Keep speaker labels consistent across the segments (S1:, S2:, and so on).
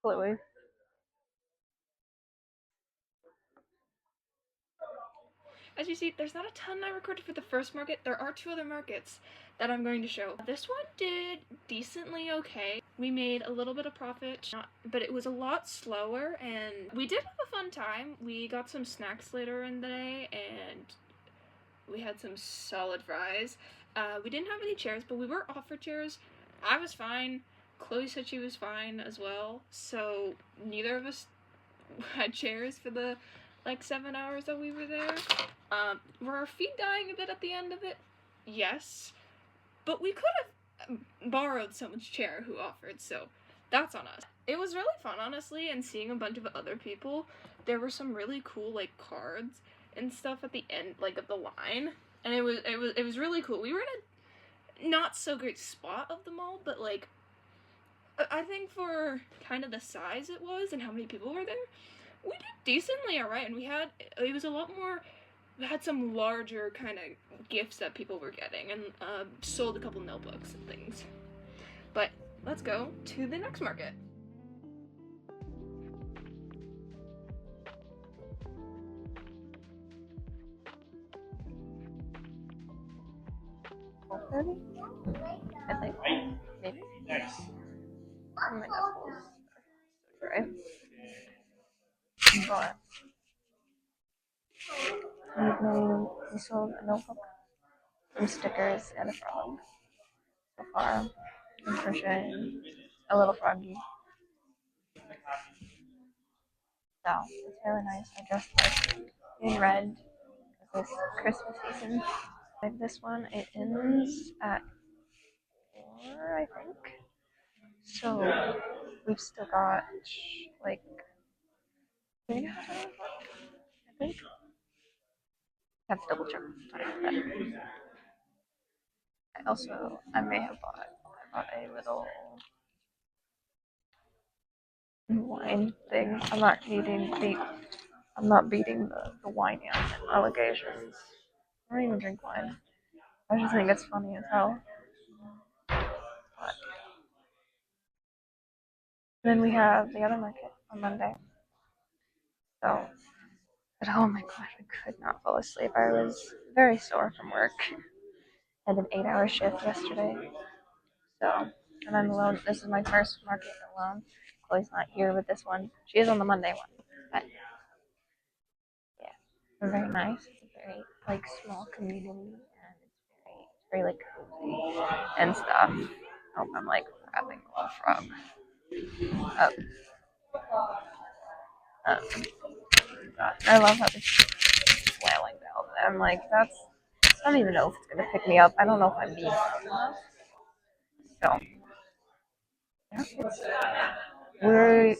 S1: Chloe.
S2: As you see, there's not a ton I recorded for the first market. There are 2 other markets that I'm going to show. This one did decently okay. We made a little bit of profit, but it was a lot slower, and we did have a fun time. We got some snacks later in the day, and we had some solid fries. We didn't have any chairs, but we were offered chairs. I was fine. Chloe said she was fine as well, so neither of us had chairs for the 7 hours that we were there. Were our feet dying a bit at the end of it? Yes. But we could have borrowed someone's chair who offered, so that's on us. It was really fun, honestly, and seeing a bunch of other people. There were some really cool cards and stuff at the end, of the line, and it was really cool. We were in a not so great spot of the mall, but I think for kind of the size it was and how many people were there, we did decently alright, and we had some larger kind of gifts that people were getting, and sold a couple notebooks and things. But let's go to the next market.
S1: I think. Maybe. I might not close. Right. But we sold a notebook, some stickers, and a frog. So far, I'm crocheting a little froggy. So it's really nice. I just in red because it's Christmas season. Like this one, it ends at 4, I think. So we've still got like 3.5 hours left, I think. I have to double check the time. I may have bought a little wine thing. I'm not beating the wine allegations. I don't even drink wine. I just think it's funny as hell. But then we have the other market on Monday. So, but oh my gosh, I could not fall asleep. I was very sore from work. I had an 8-hour shift yesterday. So, and I'm alone. This is my first market alone. Chloe's not here with this one. She is on the Monday one. But yeah, they're very nice. It's a very small community, and it's very cozy and stuff. Oh, I'm wrapping a little frog up. God, I love how it's flailing down there. I'm like, I don't even know if it's gonna pick me up. I don't know if I'm being loud enough. So, yeah, I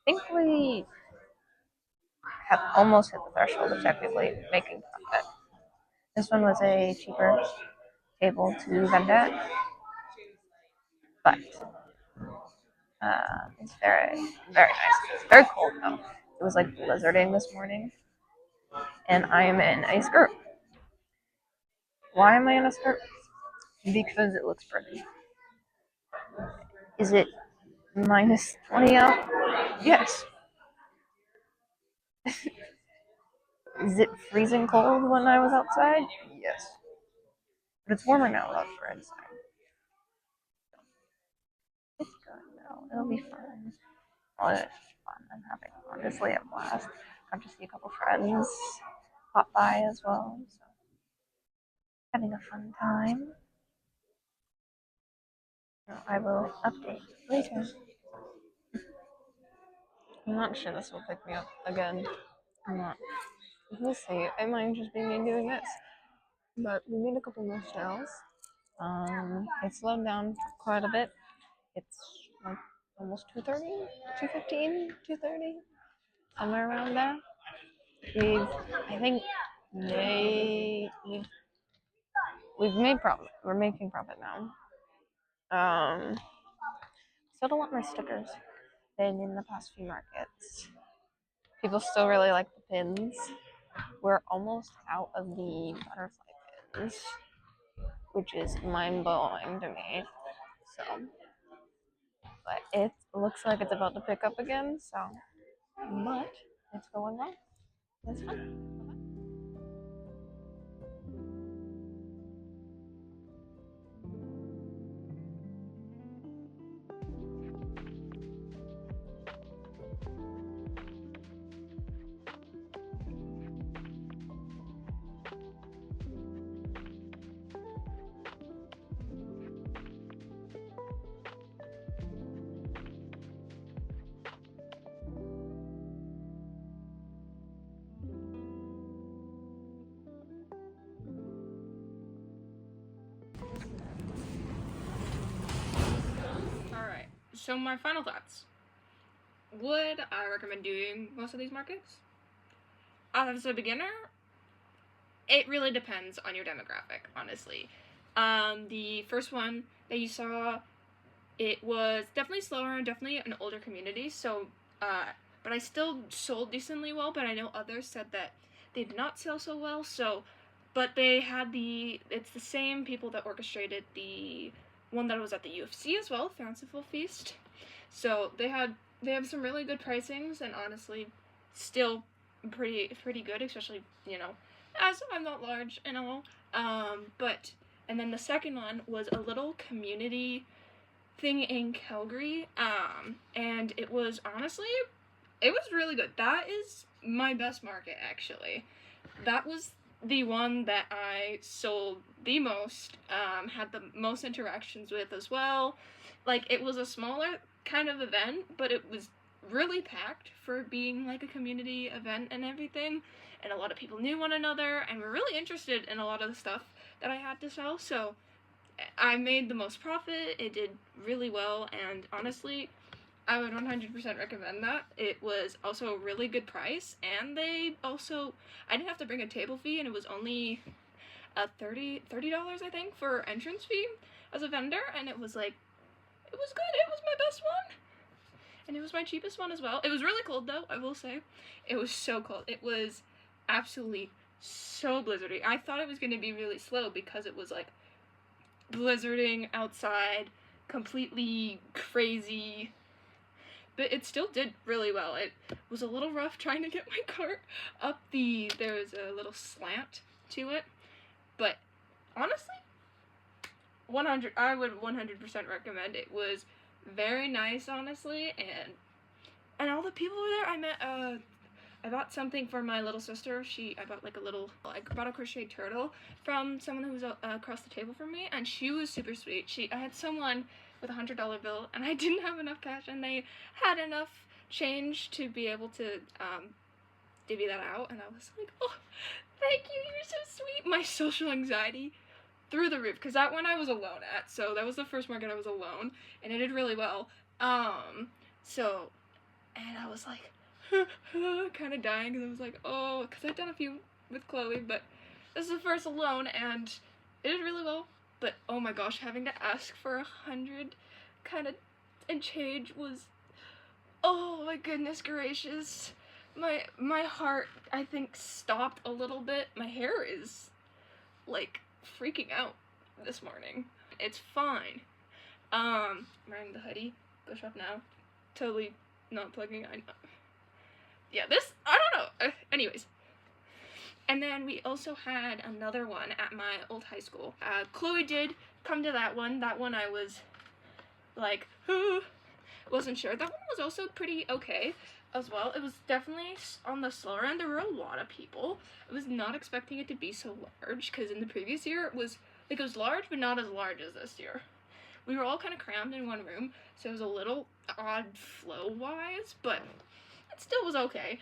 S1: think we have almost hit the threshold of technically making profit. This one was a cheaper table to vend at, but it's very, very nice. It's very cold though. It was blizzarding this morning, and I am in a skirt. Why am I in a skirt? Because it looks pretty. Is it minus 20 out? Yes. Is it freezing cold when I was outside? Yes. But it's warmer now out for inside. It's good though. It'll be fun. Well, it's fun. I'm having honestly a blast. Got to see a couple friends pop by as well. So having a fun time. I will update later. I'm not sure this will pick me up again. I'm not. We'll see. It might just be me doing this. But we made a couple more sales. It slowed down quite a bit. It's almost 2:30, 2:15, 2:30, somewhere around there. I think we've made profit. We're making profit now. Sold a lot more stickers than in the past few markets. People still really like the pins. We're almost out of the butterfly pins, which is mind blowing to me. So, but it looks like it's about to pick up again, so, but it's going well. It's fun.
S2: Alright, so my final thoughts. Would I recommend doing most of these markets? As a beginner, it really depends on your demographic, honestly. The first one that you saw, it was definitely slower and definitely an older community, so, but I still sold decently well, but I know others said that they did not sell so well, so, but they had it's the same people that orchestrated the one that was at the UFC as well, Fanciful Feast, so they have some really good pricings, and honestly, still pretty good, especially, as I'm not large and all, but, and then the second one was a little community thing in Calgary, and it was really good. That is my best market, actually. That was the one that I sold the most, had the most interactions with as well. Like, it was a smaller kind of event, but it was really packed for being like a community event and everything, and a lot of people knew one another and were really interested in a lot of the stuff that I had to sell, so I made the most profit. It did really well, and honestly, I would 100% recommend that. It was also a really good price, and I didn't have to bring a table fee, and it was only $30 I think for entrance fee as a vendor, and it was good. It was my best one, and it was my cheapest one as well. It was really cold though, I will say. It was so cold. It was absolutely so blizzardy. I thought it was going to be really slow because it was like blizzarding outside, completely crazy, but it still did really well. It was a little rough trying to get my cart up there was a little slant to it, but honestly, I would 100% recommend. It was very nice, honestly, and all the people were there. I met, I bought something for my little sister. I bought a crocheted turtle from someone who was across the table from me, and she was super sweet. I had someone with a $100 bill, and I didn't have enough cash, and they had enough change to be able to divvy that out, and I was like, oh, thank you, you're so sweet. My social anxiety through the roof, because that one I was alone at, so that was the first market I was alone, and it did really well. And I was like, kind of dying, because I was like, oh, because I've done a few with Chloe, but this is the first alone, and it did really well. But oh my gosh, having to ask for 100 and change was, oh my goodness gracious, my heart, I think, stopped a little bit. My hair is like freaking out this morning. It's fine. I'm wearing the hoodie. Go shop now. Totally not plugging. I know. Yeah, I don't know. Anyways. And then we also had another one at my old high school. Chloe did come to that one. That one I was like, wasn't sure. That one was also pretty okay as well. It was definitely on the slower end. There were a lot of people. I was not expecting it to be so large, because in the previous year it was large, but not as large as this year. We were all kind of crammed in one room, so it was a little odd flow-wise, but it still was okay.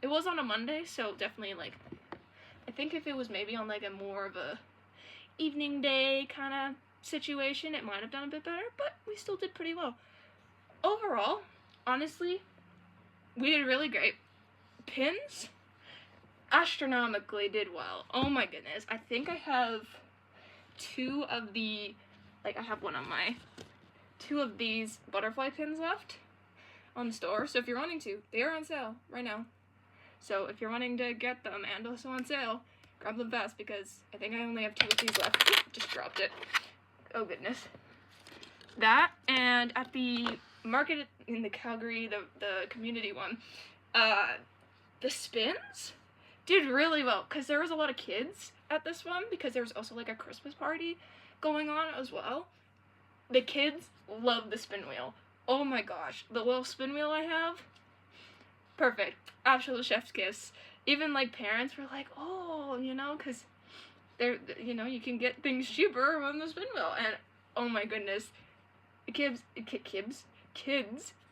S2: It was on a Monday, so definitely, like, I think if it was maybe on, like, a more of a evening day kind of situation, it might have done a bit better, but we still did pretty well. Overall, honestly, we did really great. Pins astronomically did well. Oh my goodness. I think I have two of these butterfly pins left on the store. So if you're wanting to, they are on sale right now. So if you're wanting to get them and also on sale, grab them fast, because I think I only have two of these left. Just dropped it. Oh goodness. that, and at the market in the Calgary, the community one, the spins did really well because there was a lot of kids at this one because there was also like a Christmas party going on as well. The kids love the spin wheel. Oh my gosh, the little spin wheel I have, perfect, absolute chef's kiss. Even like parents were like, oh, you know, because they're, you know, you can get things cheaper on the spin wheel, and oh my goodness, kids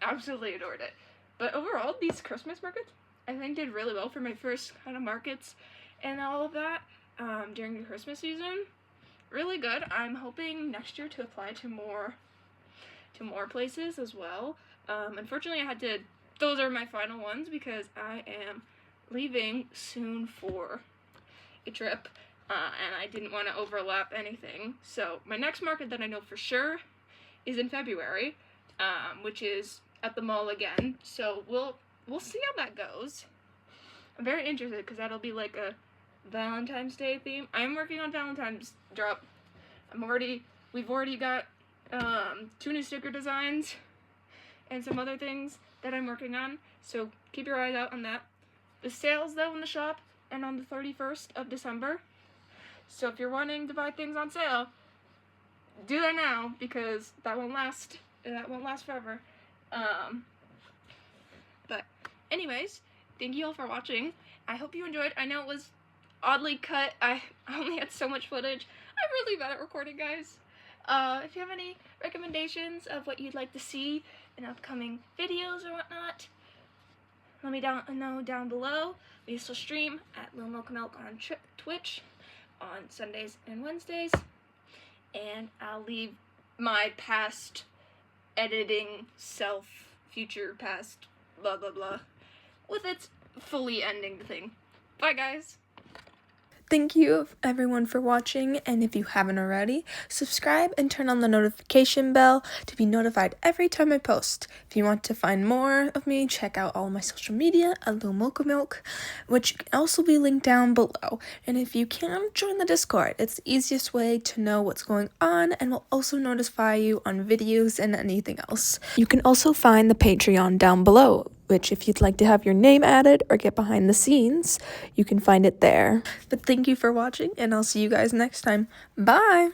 S2: absolutely adored it. But overall, these Christmas markets I think did really well for my first kind of markets and all of that during the Christmas season. Really good. I'm hoping next year to apply to more places as well. Unfortunately, those are my final ones because I am leaving soon for a trip, and I didn't want to overlap anything. So my next market that I know for sure is in February, which is at the mall again. So we'll see how that goes. I'm very interested because that'll be like a Valentine's Day theme. I'm working on Valentine's drop. We've already got 2 new sticker designs and some other things that I'm working on, so keep your eyes out on that. The sales though in the shop and on the 31st of December, so if you're wanting to buy things on sale, do that now because that won't last forever. But anyways, thank you all for watching. I hope you enjoyed. I know it was oddly cut. I only had so much footage. I'm really bad at recording, guys. If you have any recommendations of what you'd like to see in upcoming videos or whatnot, let me know down below. We still stream at Little Mocha Milk on Twitch on Sundays and Wednesdays, and I'll leave my past editing self, future past, blah blah blah, with its fully ending thing. Bye, guys. Thank you everyone for watching, and if you haven't already, subscribe and turn on the notification bell to be notified every time I post. If you want to find more of me, check out all my social media at Little Mocha Milk, which can also be linked down below. And if you can, join the Discord. It's the easiest way to know what's going on and will also notify you on videos and anything else. You can also find the Patreon down below, which if you'd like to have your name added or get behind the scenes, you can find it there. But thank you for watching, and I'll see you guys next time. Bye!